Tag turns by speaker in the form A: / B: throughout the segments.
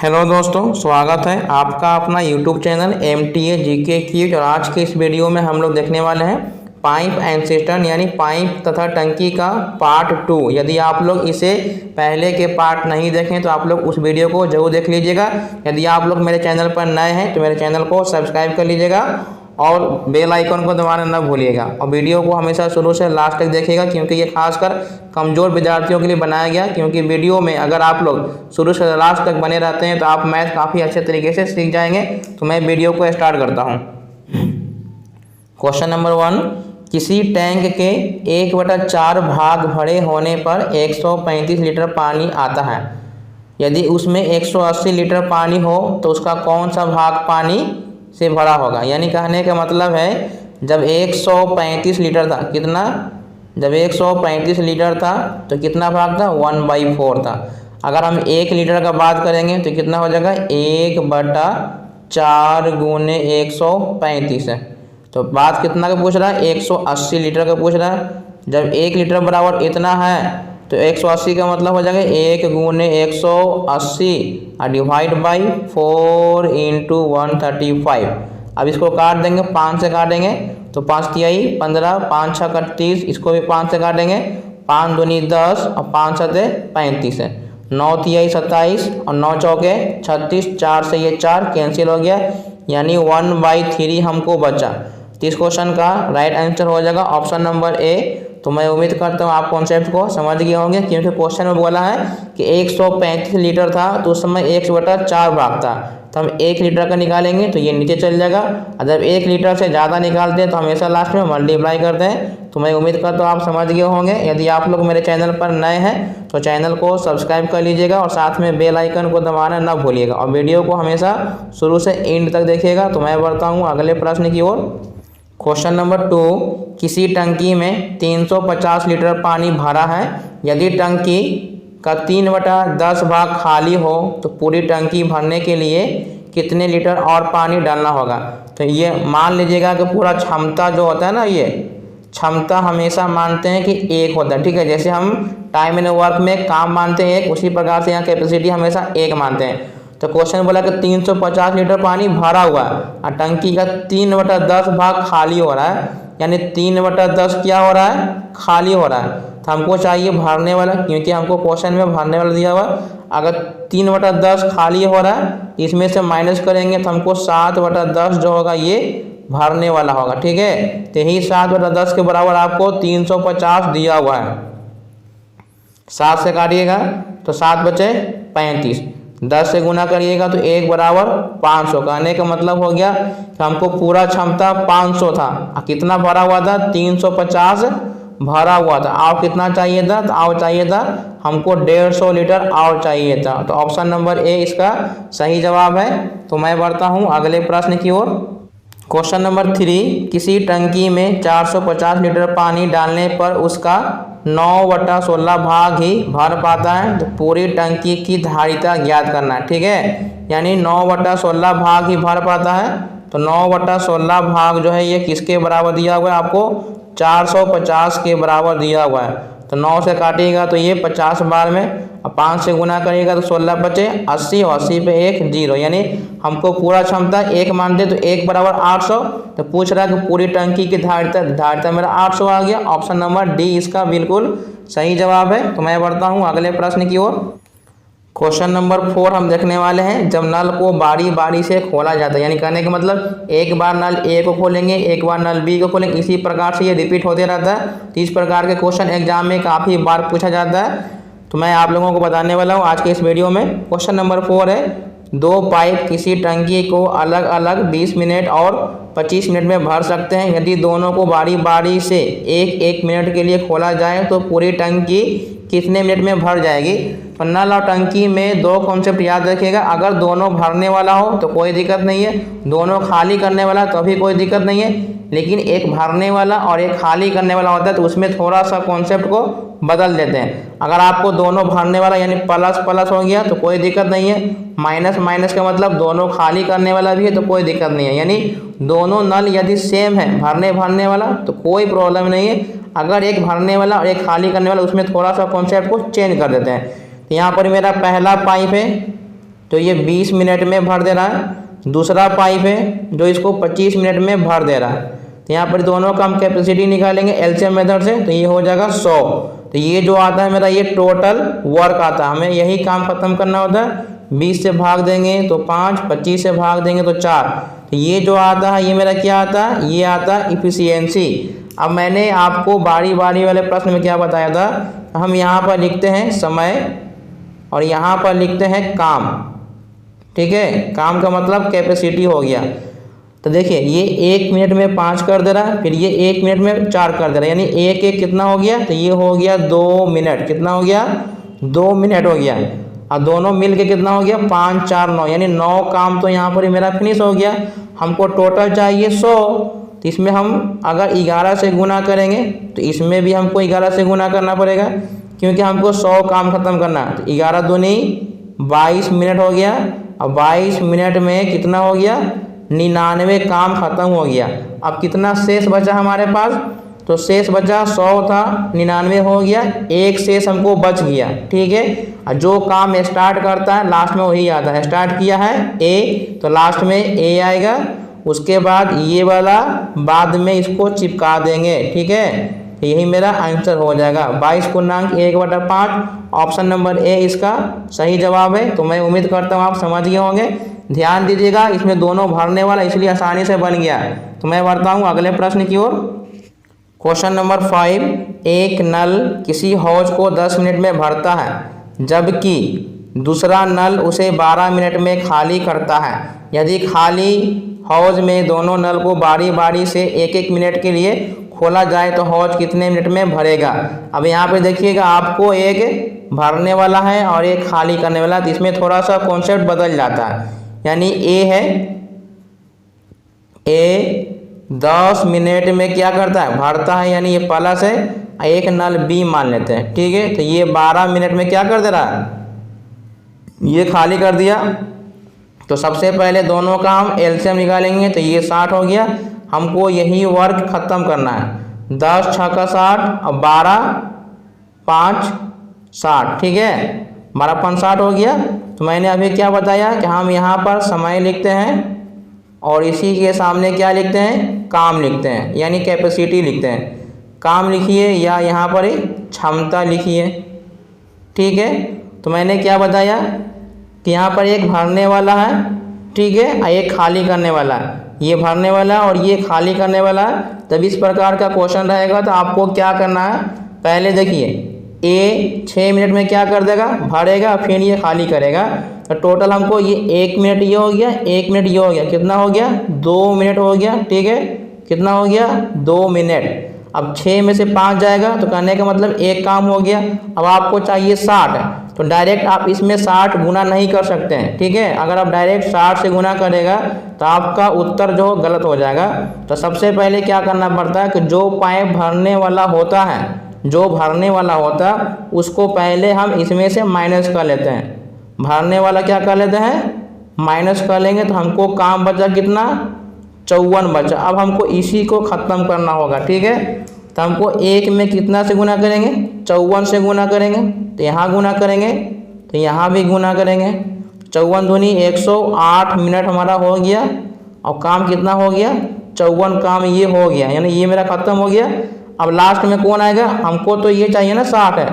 A: Hello दोस्तों, स्वागत है आपका अपना YouTube channel MTA GK quiz. और आज के इस वीडियो में हम लोग देखने वाले हैं पाइप एंड सिस्टम यानी पाइप तथा टंकी का पार्ट 2। यदि आप लोग इसे पहले के पार्ट नहीं देखें तो आप लोग उस वीडियो को जरूर देख लीजिएगा। यदि आप लोग मेरे चैनल पर नए हैं तो मेरे चैनल को सब्सक्राइब कर लीजिएगा और बेल आइकन को दबाना न भूलिएगा। और वीडियो को हमेशा शुरू से लास्ट तक देखिएगा, क्योंकि ये खासकर कमज़ोर विद्यार्थियों के लिए बनाया गया। क्योंकि वीडियो में अगर आप लोग शुरू से लास्ट तक बने रहते हैं तो आप मैथ काफ़ी अच्छे तरीके से सीख जाएंगे। तो मैं वीडियो को स्टार्ट करता हूँ। क्वेश्चन नंबर 1, किसी टैंक के 1/4 भाग भरे होने पर 135 लीटर पानी आता है। यदि उसमें 180 लीटर पानी हो तो उसका कौन सा भाग पानी से भरा होगा। यानी कहने का मतलब है जब 135 लीटर था, कितना, जब 135 लीटर था तो कितना भाग था, 1/4 था। अगर हम 1 लीटर का बात करेंगे तो कितना हो जाएगा, 1/4 गुने 135 है। तो बात कितना का पूछ रहा है, 180 लीटर का पूछ रहा है। जब 1 लीटर बराबर इतना है तो 180 का मतलब हो जाएगा 1 गुने 180 डिवाइड बाई 4 इंटू 135। अब इसको काट देंगे, 5 से काटेंगे तो 5 तिहाई 15, 5 छः 30, इसको भी 5 से काटेंगे, 5 दूनी 10 और 5 सते 35 है, 9 तिहाई 27 और 9 चौके 36, 4 से ये 4 कैंसिल हो गया, यानी 1/3 हमको बचा। तो इस क्वेश्चन का राइट आंसर हो जाएगा ऑप्शन नंबर ए। तो मैं उम्मीद करता हूँ आप कॉन्सेप्ट को समझ गए होंगे, क्योंकि क्वेश्चन में बोला है कि 135 लीटर था तो उस समय 1/4 भाग था। तो हम 1 लीटर का निकालेंगे तो ये नीचे चल जाएगा। और जब 1 लीटर से ज़्यादा निकालते हैं तो हमेशा लास्ट में मल्टीप्लाई करते हैं। तो मैं उम्मीद करता हूँ आप समझ गए होंगे। यदि आप लोग मेरे चैनल पर नए हैं तो चैनल को सब्सक्राइब कर लीजिएगा और साथ में बेल आइकन को दबाना ना भूलिएगा। और वीडियो को हमेशा शुरू से एंड तक देखिएगा। तो मैं बढ़ता हूँ अगले प्रश्न की ओर। क्वेश्चन नंबर 2, किसी टंकी में 350 लीटर पानी भरा है। यदि टंकी का 3/10 भाग खाली हो तो पूरी टंकी भरने के लिए कितने लीटर और पानी डालना होगा। तो ये मान लीजिएगा कि पूरा क्षमता जो होता है ना, ये क्षमता हमेशा मानते हैं कि 1 होता है, ठीक है। जैसे हम टाइम एंड वर्क में काम मानते हैं 1, उसी प्रकार से यहाँ कैपेसिटी हमेशा 1 मानते हैं। तो क्वेश्चन बोला कि 350 लीटर पानी भरा हुआ है और टंकी का 3/10 भाग खाली हो रहा है, यानी 3/10 क्या हो रहा है, खाली हो रहा है। तो हमको चाहिए भरने वाला, क्योंकि हमको क्वेश्चन में भरने वाला दिया हुआ। अगर 3/10 खाली हो रहा है इसमें से माइनस करेंगे तो हमको 7/10 जो होगा ये भरने वाला होगा, ठीक है। तो यही 7/10 के बराबर आपको 350 दिया हुआ है। 7 से काटिएगा तो 7 बचे 35, 10 से गुना करिएगा तो 1 बराबर 500। कहने का मतलब हो गया कि हमको पूरा क्षमता 500 था, कितना भरा हुआ था, 350 भरा हुआ था। और कितना चाहिए था, तो और चाहिए था हमको 150 लीटर और चाहिए था। तो ऑप्शन नंबर ए इसका सही जवाब है। तो मैं बढ़ता हूँ अगले प्रश्न की ओर। क्वेश्चन नंबर 3, किसी टंकी में 450 लीटर पानी डालने पर उसका 9/16 भाग ही भर पाता है। तो पूरी टंकी की धारिता ज्ञात करना है, ठीक है। यानी 9/16 भाग ही भर पाता है। तो 9/16 भाग जो है ये किसके बराबर दिया हुआ है, आपको 450 के बराबर दिया हुआ है। तो 9 से काटिएगा तो ये 50 बार में, और 5 से गुना करिएगा तो 16 बचे 80, और 80 पे 1 0, यानी हमको पूरा क्षमता 1 मानते तो 1 बराबर 800। तो पूछ रहा है कि पूरी टंकी की धारिता मेरा 800 आ गया। ऑप्शन नंबर डी इसका बिल्कुल सही जवाब है। तो मैं बढ़ता हूँ अगले प्रश्न की ओर। क्वेश्चन नंबर 4 हम देखने वाले हैं। जब नल को बारी बारी से खोला जाता है, यानी कहने का मतलब एक बार नल ए को खोलेंगे, एक बार नल बी को खोलेंगे, इसी प्रकार से ये रिपीट होते रहता है। तो इस प्रकार के क्वेश्चन एग्जाम में काफ़ी बार पूछा जाता है। तो मैं आप लोगों को बताने वाला हूँ आज के इस वीडियो में। क्वेश्चन नंबर 4 है, 2 पाइप किसी टंकी को अलग अलग 20 मिनट और 25 मिनट में भर सकते हैं। यदि दोनों को बारी बारी से 1-1 मिनट के लिए खोला जाए तो पूरी टंकी कितने मिनट में भर जाएगी। तो नल और टंकी में 2 कॉन्सेप्ट याद रखिएगा। अगर दोनों भरने वाला हो तो कोई दिक्कत नहीं है, दोनों खाली करने वाला तो भी कोई दिक्कत नहीं है। लेकिन एक भरने वाला और एक खाली करने वाला होता है तो उसमें थोड़ा सा कॉन्सेप्ट को बदल देते हैं। अगर आपको दोनों भरने वाला यानी प्लस प्लस हो गया तो कोई दिक्कत नहीं है, माइनस माइनस का मतलब दोनों खाली करने वाला भी है तो कोई दिक्कत नहीं है। यानी दोनों नल यदि सेम है भरने वाला तो कोई प्रॉब्लम नहीं है। अगर एक भरने वाला और एक खाली करने वाला उसमें थोड़ा सा कॉन्सेप्ट को चेंज कर देते हैं। तो यहाँ पर मेरा पहला पाइप है जो ये 20 मिनट में भर दे रहा है। दूसरा पाइप है जो इसको 25 मिनट में भर दे रहा है। तो यहाँ पर दोनों का हम कैपेसिटी निकालेंगे एलसीएम मेथड से, तो ये हो जाएगा 100। तो ये जो आता है मेरा ये टोटल वर्क आता है, हमें यही काम खत्म करना होता है। 20 से भाग देंगे तो 5, 25 से भाग देंगे तो 4। तो ये जो आता है ये मेरा क्या आता है, ये आता है इफिशियंसी। अब मैंने आपको बारी बारी वाले प्रश्न में क्या बताया था, हम यहाँ पर लिखते हैं समय और यहाँ पर लिखते हैं काम। ठीक है, काम का मतलब कैपेसिटी हो गया। तो देखिए ये 1 मिनट में 5 कर दे रहा है, फिर ये 1 मिनट में 4 कर दे रहा है, यानी एक एक कितना हो गया, तो ये हो गया 2 मिनट। कितना हो गया, 2 मिनट हो गया। और दोनों मिल के कितना हो गया, 5 4 9, यानी 9 काम तो यहाँ पर मेरा फिनिश हो गया। हमको टोटल चाहिए 100, तो इसमें हम अगर 11 से गुना करेंगे तो इसमें भी हमको 11 से गुना करना पड़ेगा, क्योंकि हमको 100 काम खत्म करना है। तो 11 दूनी 22 मिनट हो गया। अब 22 मिनट में कितना हो गया, 99 काम खत्म हो गया। अब कितना शेष बचा हमारे पास, तो शेष बचा 100 था, 99 हो गया, एक शेष हमको बच गया। ठीक है, और जो काम स्टार्ट करता है लास्ट में वही आता है। स्टार्ट किया है ए, तो लास्ट में ए आएगा। उसके बाद ये वाला बाद में इसको चिपका देंगे। ठीक है, यही मेरा आंसर हो जाएगा 22/1/5। ऑप्शन नंबर ए इसका सही जवाब है। तो मैं उम्मीद करता हूँ आप समझ गए होंगे। ध्यान दीजिएगा, इसमें दोनों भरने वाला इसलिए आसानी से बन गया। तो मैं बढ़ता हूँ अगले प्रश्न की ओर। क्वेश्चन नंबर 5, एक नल किसी हौज को 10 मिनट में भरता है, जबकि दूसरा नल उसे 12 मिनट में खाली करता है। यदि खाली हौज में दोनों नल को बारी बारी से 1-1 मिनट के लिए खोला जाए तो हौज कितने मिनट में भरेगा। अब यहाँ पे देखिएगा, आपको एक भरने वाला है और एक खाली करने वाला, तो इसमें थोड़ा सा कॉन्सेप्ट बदल जाता है। यानी ए है, ए 10 मिनट में क्या करता है, भरता है, यानी ये प्लस है। एक नल बी मान लेते हैं। ठीक है, तो ये 12 मिनट में क्या कर दे रहा है, ये खाली कर दिया। तो सबसे पहले दोनों का हम एलसीएम निकालेंगे, तो ये 60 हो गया। हमको यही वर्क खत्म करना है। 10 6 का 60 और 12 5 60। ठीक है, 12 5 60 हो गया। तो मैंने अभी क्या बताया कि हम यहाँ पर समय लिखते हैं और इसी के सामने क्या लिखते हैं, काम लिखते हैं, यानी कैपेसिटी लिखते हैं। काम लिखिए या यहाँ पर क्षमता लिखिए। ठीक है, तो मैंने क्या बताया कि यहाँ पर एक भरने वाला है, ठीक है, और एक खाली करने वाला है। ये भरने वाला और ये खाली करने वाला है। तब इस प्रकार का क्वेश्चन रहेगा तो आपको क्या करना है, पहले देखिए ए 6 मिनट में क्या कर देगा, भरेगा, फिर ये खाली करेगा। तो टोटल हमको ये 1 मिनट ये हो गया, 1 मिनट ये हो गया, कितना हो गया, 2 मिनट हो गया। ठीक है, कितना हो गया, 2 मिनट। अब 6 में से 5 जाएगा तो कहने का मतलब एक काम हो गया। अब आपको चाहिए 60, तो डायरेक्ट आप इसमें 60 गुना नहीं कर सकते हैं। ठीक है, अगर आप डायरेक्ट 60 से गुना करेगा तो आपका उत्तर जो गलत हो जाएगा। तो सबसे पहले क्या करना पड़ता है कि जो पाइप भरने वाला होता है, जो भरने वाला होता है उसको पहले हम इसमें से माइनस कर लेते हैं। भरने वाला क्या कर लेते हैं, माइनस कर लेंगे, तो हमको काम बचा कितना, 54 बचा। अब हमको इसी को ख़त्म करना होगा। ठीक है, तो हमको 1 में कितना से गुना करेंगे, 54 से गुना करेंगे। तो यहाँ गुना करेंगे तो यहाँ भी गुना करेंगे। 54 दूनी 108 मिनट हमारा हो गया। और काम कितना हो गया, 54 काम ये हो गया, यानी ये मेरा ख़त्म हो गया। अब लास्ट में कौन आएगा, हमको तो ये चाहिए ना 60 है।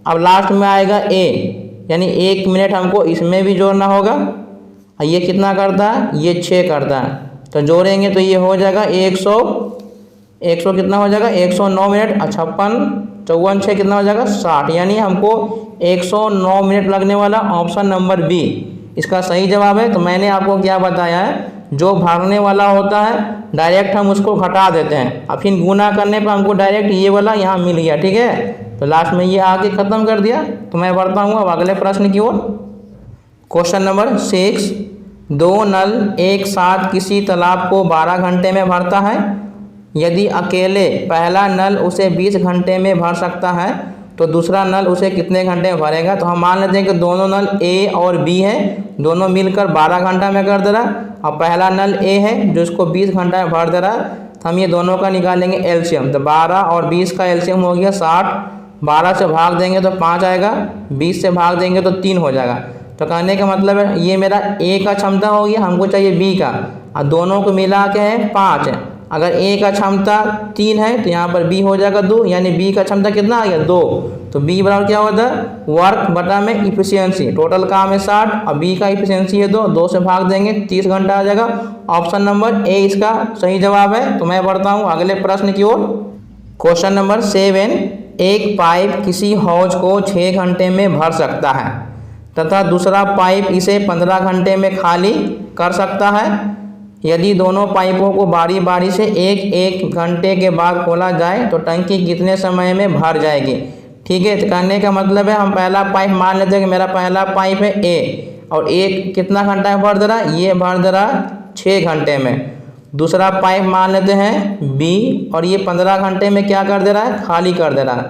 A: अब लास्ट में आएगा ए, यानी 1 मिनट हमको इसमें भी जोड़ना होगा। और ये कितना करता है, ये 6 करता है। तो जोड़ेंगे तो ये हो जाएगा 100 कितना हो जाएगा, 109 मिनट। 56 54 6 कितना हो जाएगा, 60। यानी हमको 109 मिनट लगने वाला। ऑप्शन नंबर बी इसका सही जवाब है। तो मैंने आपको क्या बताया है, जो भरने वाला होता है डायरेक्ट हम उसको घटा देते हैं, और फिर गुना करने पर हमको डायरेक्ट ये वाला यहाँ मिल गया। ठीक है, तो लास्ट में ये आके ख़त्म कर दिया। तो मैं बढ़ता हूँ अब अगले प्रश्न की ओर। क्वेश्चन नंबर 6, 2 नल एक साथ किसी तालाब को 12 घंटे में भरता है। यदि अकेले पहला नल उसे 20 घंटे में भर सकता है तो दूसरा नल उसे कितने घंटे में भरेगा। तो हम मान लेते हैं कि दोनों नल ए और बी है, दोनों मिलकर 12 घंटा में कर दे रहा है। और पहला नल ए है जो इसको 20 घंटा में भर दे रहा है। तो हम ये दोनों का निकालेंगे एलसीएम। तो 12 और 20 का एलसीएम हो गया 60। 12 से भाग देंगे तो 5 आएगा, 20 से भाग देंगे तो 3 हो जाएगा। तो कहने का मतलब है ये मेरा ए का क्षमता हो गया, हमको चाहिए बी का, और दोनों को मिला के है 5 है। अगर ए का क्षमता 3 है तो यहाँ पर बी हो जाएगा 2, यानी बी का क्षमता कितना आ गया 2। तो बी बराबर क्या होता है वर्क बटा में इफिशियंसी, टोटल काम है 60 और बी का इफिशियंसी है 2 से भाग देंगे 30 घंटा आ जाएगा। ऑप्शन नंबर ए इसका सही जवाब है। तो मैं बढ़ता हूँ अगले प्रश्न की ओर। क्वेश्चन नंबर 7, एक पाइप किसी हौज को 6 घंटे में भर सकता है तथा दूसरा पाइप इसे 15 घंटे में खाली कर सकता है। यदि दोनों पाइपों को बारी बारी से एक घंटे के बाद खोला जाए तो टंकी कितने समय में भर जाएगी। ठीक है, तो कहने का मतलब है हम पहला पाइप मान लेते हैं कि मेरा पहला पाइप है ए, और एक कितना घंटा में भर दे रहा है, ये भर दे रहा है 6 घंटे में। दूसरा पाइप मान लेते हैं बी, और ये 15 घंटे में क्या कर दे रहा है, खाली कर दे रहा है।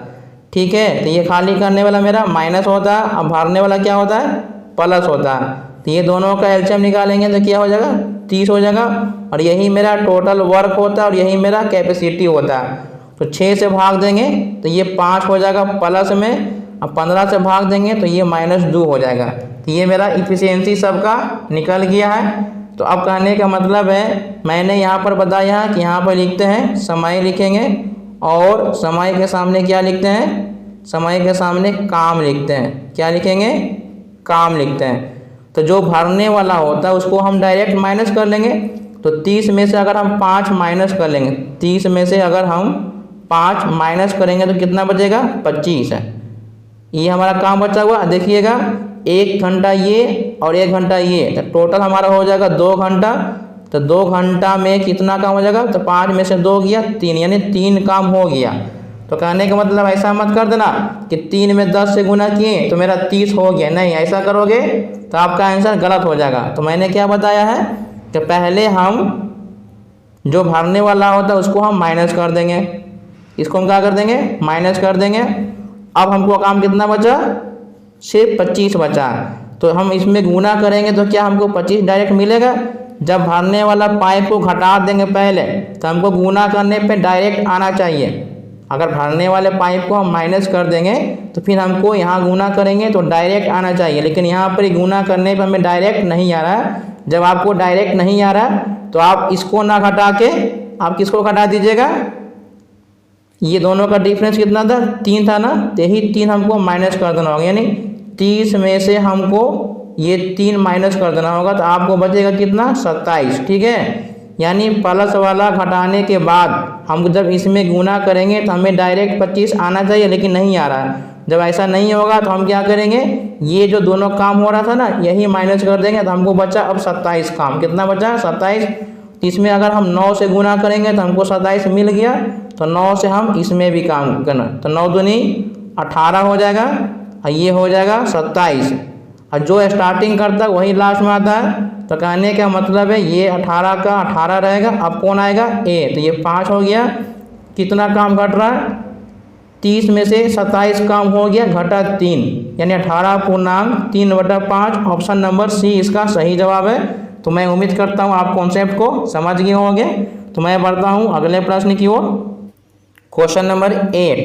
A: ठीक है, तो ये खाली करने वाला मेरा माइनस होता है, अब भरने वाला क्या होता है, प्लस होता है। तो ये दोनों का एलसीएम निकालेंगे तो क्या हो जाएगा, 30 हो जाएगा, और यही मेरा टोटल वर्क होता है और यही मेरा कैपेसिटी होता है। तो 6 से भाग देंगे तो ये 5 हो जाएगा प्लस में, अब 15 से भाग देंगे तो ये -2 हो जाएगा। तो ये मेरा इफिशियंसी सबका निकल गया है। तो अब कहने का मतलब है मैंने यहाँ पर बताया कि यहाँ पर लिखते हैं समय लिखेंगे, और समय के सामने क्या लिखते हैं, समय के सामने काम लिखते हैं। क्या लिखेंगे, काम लिखते हैं। तो जो भरने वाला होता है उसको हम डायरेक्ट माइनस कर लेंगे। तो 30 में से अगर हम 5 माइनस कर लेंगे, 30 में से अगर हम 5 माइनस करेंगे तो कितना बचेगा, 25 है। ये हमारा काम बचा हुआ, देखिएगा 1 घंटा ये और 1 घंटा ये, तो टोटल हमारा हो जाएगा 2 घंटा। तो 2 घंटा में कितना काम हो जाएगा, तो 5 में से 2 गया 3, यानी 3 काम हो गया। तो कहने का मतलब ऐसा मत कर देना कि 3 में 10 से गुना किए तो मेरा 30 हो गया, नहीं, ऐसा करोगे तो आपका आंसर गलत हो जाएगा। तो मैंने क्या बताया है कि पहले हम जो भरने वाला होता है उसको हम माइनस कर देंगे, इसको हम क्या कर देंगे, माइनस कर देंगे। अब हमको काम कितना बचा, सिर्फ 25 बचा। तो हम इसमें गुना करेंगे तो क्या हमको 25 डायरेक्ट मिलेगा। जब भरने वाला पाइप को घटा देंगे पहले तो हमको गुना करने पे डायरेक्ट आना चाहिए। अगर भरने वाले पाइप को हम माइनस कर देंगे तो फिर हमको यहाँ गुना करेंगे तो डायरेक्ट आना चाहिए, लेकिन यहाँ पर गुना करने पर हमें डायरेक्ट नहीं आ रहा है। जब आपको डायरेक्ट नहीं आ रहा तो आप इसको ना घटा के आप किसको घटा दीजिएगा, ये दोनों का डिफरेंस कितना था, 3 था ना, तो यही 3 हमको माइनस कर देना होगा, यानी 30 में से हमको ये 3 माइनस कर देना होगा। तो आपको बचेगा कितना, 27। ठीक है, यानी प्लस वाला घटाने के बाद हम जब इसमें गुना करेंगे तो हमें डायरेक्ट 25 आना चाहिए, लेकिन नहीं आ रहा है। जब ऐसा नहीं होगा तो हम क्या करेंगे, ये जो दोनों काम हो रहा था ना यही माइनस कर देंगे, तो हमको बचा अब 27 काम। कितना बचा, 27। इसमें अगर हम 9 से गुना करेंगे तो हमको 27 मिल गया, तो 9 से हम इसमें भी काम करना, तो 9 दूनी 18 हो जाएगा, और ये हो जाएगा 27। और जो स्टार्टिंग करता है वही लास्ट में आता है। तो कहने का मतलब है ये 18 का 18 रहेगा, अब कौन आएगा, ए, तो ये 5 हो गया। कितना काम घट रहा है, 30 में से 27 काम हो गया, घटा 3, यानी 18.3/5। ऑप्शन नंबर सी इसका सही जवाब है। तो मैं उम्मीद करता हूँ आप कॉन्सेप्ट को समझ गए होंगे। तो मैं बढ़ता हूँ अगले प्रश्न की ओर। क्वेश्चन नंबर 8,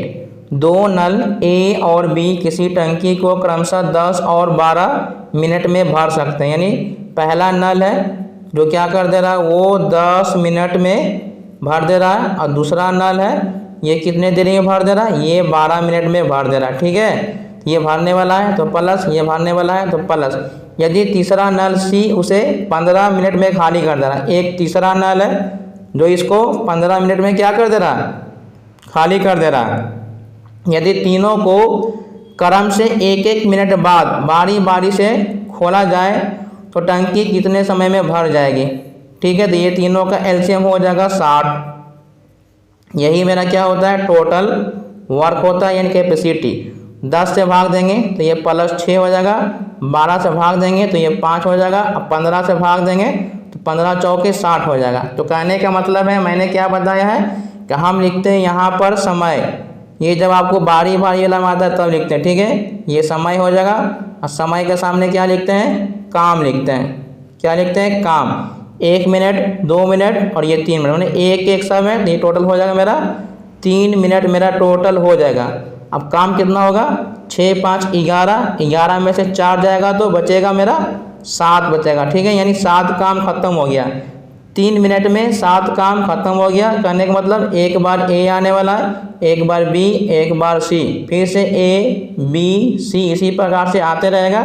A: 2 नल ए और बी किसी टंकी को क्रमशः 10 और 12 मिनट में भर सकते हैं। यानी पहला नल है जो क्या कर दे रहा है, वो 10 मिनट में भर दे रहा है, और दूसरा नल है ये कितने देर में भर दे रहा है, ये 12 मिनट में भर दे रहा है। ठीक है, ये भरने वाला है तो प्लस, ये भरने वाला है तो प्लस। यदि तीसरा नल सी उसे 15 मिनट में खाली कर दे रहा है, एक तीसरा नल है जो इसको 15 मिनट में क्या कर दे रहा है, खाली कर दे रहा है। यदि तीनों को क्रम से 1-1 मिनट बाद बारी बारी से खोला जाए तो टंकी कितने समय में भर जाएगी। ठीक है, तो ये तीनों का एलसीएम हो जाएगा 60। यही मेरा क्या होता है, टोटल वर्क होता है, यानी कैपेसिटी। 10 से भाग देंगे तो ये +6 हो जाएगा, 12 से भाग देंगे तो ये 5 हो जाएगा, अब 15 से भाग देंगे तो 15 चौके 60 हो जाएगा। तो कहने का मतलब है मैंने क्या बताया है कि हम लिखते हैं यहाँ पर समय, ये जब आपको बारी बारी वाला आता है तब लिखते हैं। ठीक है, ये समय हो जाएगा, और समय के सामने क्या लिखते हैं, काम लिखते हैं। क्या लिखते हैं, काम। 1 मिनट, 2 मिनट और ये 3 मिनट, मैंने एक समय, ये टोटल हो जाएगा मेरा 3 मिनट मेरा टोटल हो जाएगा। अब काम कितना होगा, 6 5 11, 11 में से 4 जाएगा तो बचेगा मेरा 7 बचेगा। ठीक है, यानी 7 काम खत्म हो गया। 3 मिनट में 7 काम खत्म हो गया। कहने का मतलब एक बार ए आने वाला है, एक बार बी, एक बार सी, फिर से ए बी सी, इसी प्रकार से आते रहेगा।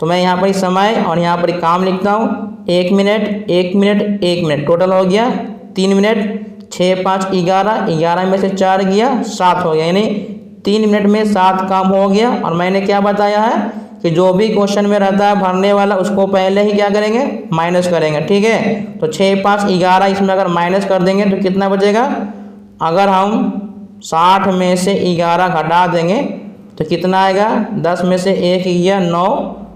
A: तो मैं यहाँ पर समय और यहाँ पर काम लिखता हूँ। 1 मिनट 1 मिनट 1 मिनट, टोटल हो गया 3 मिनट। 6 5 11, 11 में से 4 गया 7 हो गया, यानी 3 मिनट में 7 काम हो गया। और मैंने क्या बताया है कि जो भी क्वेश्चन में रहता है भरने वाला, उसको पहले ही क्या करेंगे, माइनस करेंगे। ठीक है, तो 6 5 11 इसमें अगर माइनस कर देंगे तो कितना बचेगा, अगर हम 60 में से 11 घटा देंगे तो कितना आएगा, 10 में से 1 गया 9,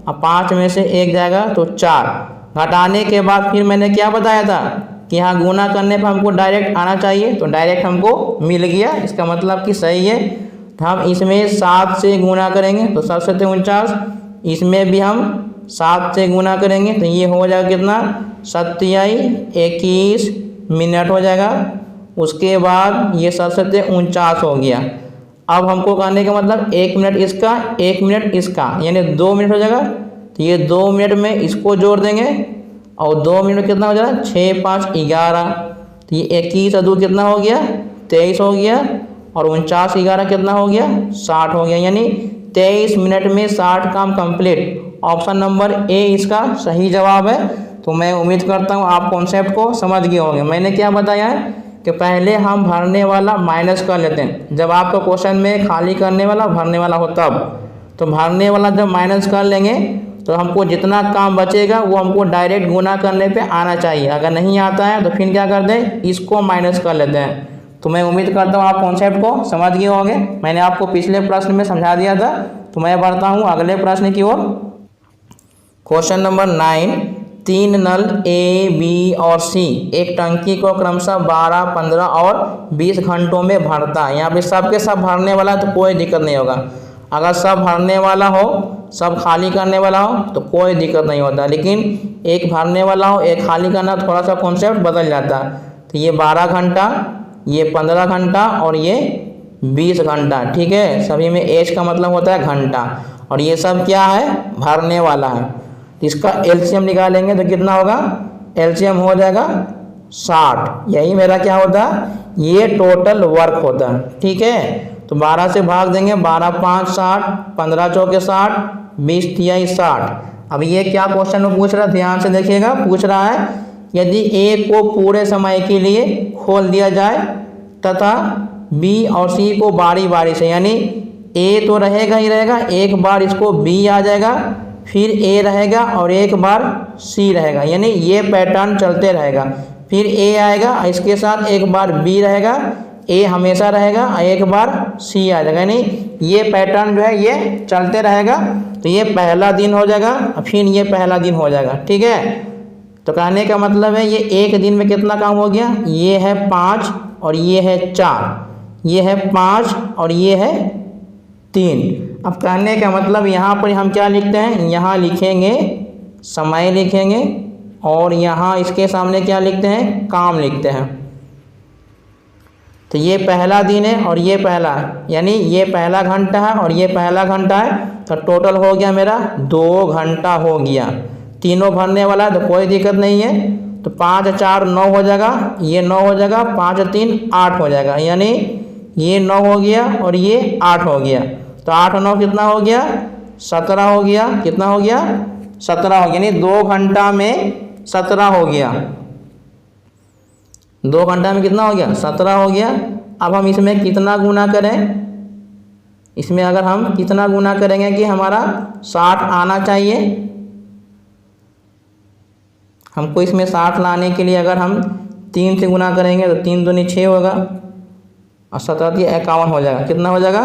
A: और 5 में से 1 जाएगा तो 4। घटाने के बाद फिर मैंने क्या बताया था कि यहाँ गुना करने पर हमको डायरेक्ट आना चाहिए, तो डायरेक्ट हमको मिल गया। इसका मतलब कि सही है। तो हम इसमें 7 से गुना करेंगे तो 7 7 49, इसमें भी हम 7 से गुना करेंगे तो ये हो जाएगा कितना, 27 21 मिनट हो जाएगा। उसके बाद ये 7 7 49 हो गया। अब हमको करने का मतलब 1 मिनट इसका 1 मिनट इसका, यानी 2 मिनट हो जाएगा। तो ये 2 मिनट में इसको जोड़ देंगे और 2 मिनट में कितना हो जाएगा, 6 5 11, तो ये 21 और 2 कितना हो गया, 23 हो गया। और 49 11 कितना हो गया, 60 हो गया, यानी 23 मिनट में 60 काम कंप्लीट। ऑप्शन नंबर ए इसका सही जवाब है। तो मैं उम्मीद करता हूँ आप कॉन्सेप्ट को समझ गए होंगे। मैंने क्या बताया है कि पहले हम भरने वाला माइनस कर लेते हैं। जब आपको क्वेश्चन में खाली करने वाला भरने वाला हो तब, तो भरने वाला जब माइनस कर लेंगे तो हमको जितना काम बचेगा वो हमको डायरेक्ट गुना करने पे आना चाहिए। अगर नहीं आता है तो फिर क्या करते हैं, इसको माइनस कर लेते हैं। तो मैं उम्मीद करता हूँ आप कॉन्सेप्ट को समझ गए होंगे। मैंने आपको पिछले प्रश्न में समझा दिया था। तो मैं बढ़ता हूँ अगले प्रश्न की ओर। Question number 9, 3 null A B और सी एक टंकी को क्रमशः 12 15 और 20 घंटों में भरता है। यहाँ पे सब के सब भरने वाला तो कोई दिक्कत नहीं होगा। अगर सब भरने वाला हो, सब खाली करने वाला हो तो कोई दिक्कत नहीं होता, लेकिन एक भरने वाला हो एक खाली करना, थोड़ा सा कॉन्सेप्ट बदल जाता है। तो ये 12 घंटा, ये 15 घंटा और ये 20 घंटा। ठीक है, सभी में एच का मतलब होता है घंटा, और ये सब क्या है, भरने वाला है। इसका एलसीएम निकालेंगे तो कितना होगा, एलसीएम हो जाएगा 60। यही मेरा क्या होता है, ये टोटल वर्क होता है। ठीक है, तो 12 से भाग देंगे, 12 5 60, 15 चौके 60, 20 तिहाई 60। अब ये क्या क्वेश्चन में पूछ रहा है, ध्यान से देखिएगा। पूछ रहा है यदि ए को पूरे समय के लिए खोल दिया जाए तथा बी और सी को बारी बारी से, यानी ए तो रहेगा ही रहेगा, एक बार इसको बी आ जाएगा, फिर ए रहेगा और एक बार सी रहेगा, यानी ये पैटर्न चलते रहेगा। फिर ए आएगा, इसके साथ एक बार बी रहेगा, ए हमेशा रहेगा, एक बार सी आ जाएगा, यानी ये पैटर्न जो है ये चलते रहेगा। तो ये पहला दिन हो जाएगा, फिर ये पहला दिन हो जाएगा। ठीक है, तो कहने का मतलब है ये एक दिन में कितना काम हो गया, ये है 5 और ये है 4, ये है 5 और ये है 3। अब कहने का मतलब यहाँ पर हम क्या लिखते हैं, यहाँ लिखेंगे समय लिखेंगे, और यहाँ इसके सामने क्या लिखते हैं, काम लिखते हैं। तो ये पहला दिन है और ये पहला, यानी ये पहला घंटा है और ये पहला घंटा है, तो टोटल हो गया मेरा 2 घंटा हो गया। तीनों भरने वाला है तो कोई दिक्कत नहीं है। तो 5 4 9 हो जाएगा, ये 9 हो जाएगा, 5 3 8 हो जाएगा, यानी ये 9 हो गया और ये 8 हो गया। तो 8 9 कितना हो गया, 17 हो गया। कितना हो गया, 17 हो गया, यानी 2 घंटा में 17 हो गया। 2 घंटा में कितना हो गया, 17 हो गया। अब हम इसमें कितना गुना करें, इसमें अगर हम कितना गुना करेंगे कि हमारा 60 आना चाहिए। हमको इसमें 60 लाने के लिए अगर हम 3 से गुना करेंगे तो 3 दूनी 6 होगा और 17 51 हो जाएगा। कितना हो जाएगा,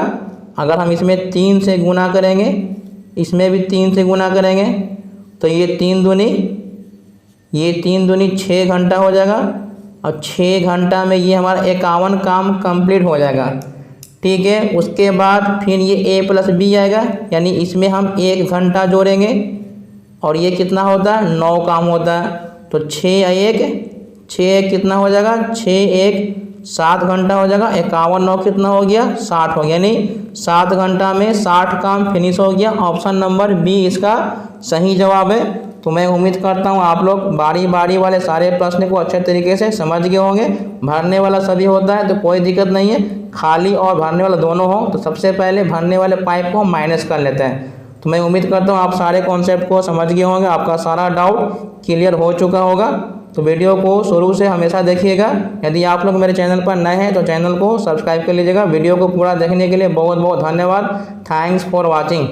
A: अगर हम इसमें 3 से गुना करेंगे, इसमें भी 3 से गुना करेंगे, तो ये 3 दूनी 6 घंटा हो जाएगा, और 6 घंटा में ये हमारा 51 काम कंप्लीट हो जाएगा। ठीक है, उसके बाद फिर ये ए प्लस बी आएगा, यानी इसमें हम 1 घंटा जोड़ेंगे, और ये कितना होता है, 9 काम होता है। तो 6 1 कितना हो जाएगा, 6 1 7 घंटा हो जाएगा, 51 9 कितना हो गया 60 हो गया, यानी 7 घंटा में 60 काम फिनिश हो गया। ऑप्शन नंबर बी इसका सही जवाब है। तो मैं उम्मीद करता हूँ आप लोग बारी बारी वाले सारे प्रश्न को अच्छे तरीके से समझ गए होंगे। भरने वाला सभी होता है तो कोई दिक्कत नहीं है, खाली और भरने वाला दोनों हो तो सबसे पहले भरने वाले पाइप को माइनस कर लेते हैं। तो मैं उम्मीद करता हूँ आप सारे कॉन्सेप्ट को समझ गए होंगे, आपका सारा डाउट क्लियर हो चुका होगा। तो वीडियो को शुरू से हमेशा देखिएगा। यदि आप लोग मेरे चैनल पर नए हैं तो चैनल को सब्सक्राइब कर लीजिएगा। वीडियो को पूरा देखने के लिए बहुत बहुत धन्यवाद। Thanks for watching.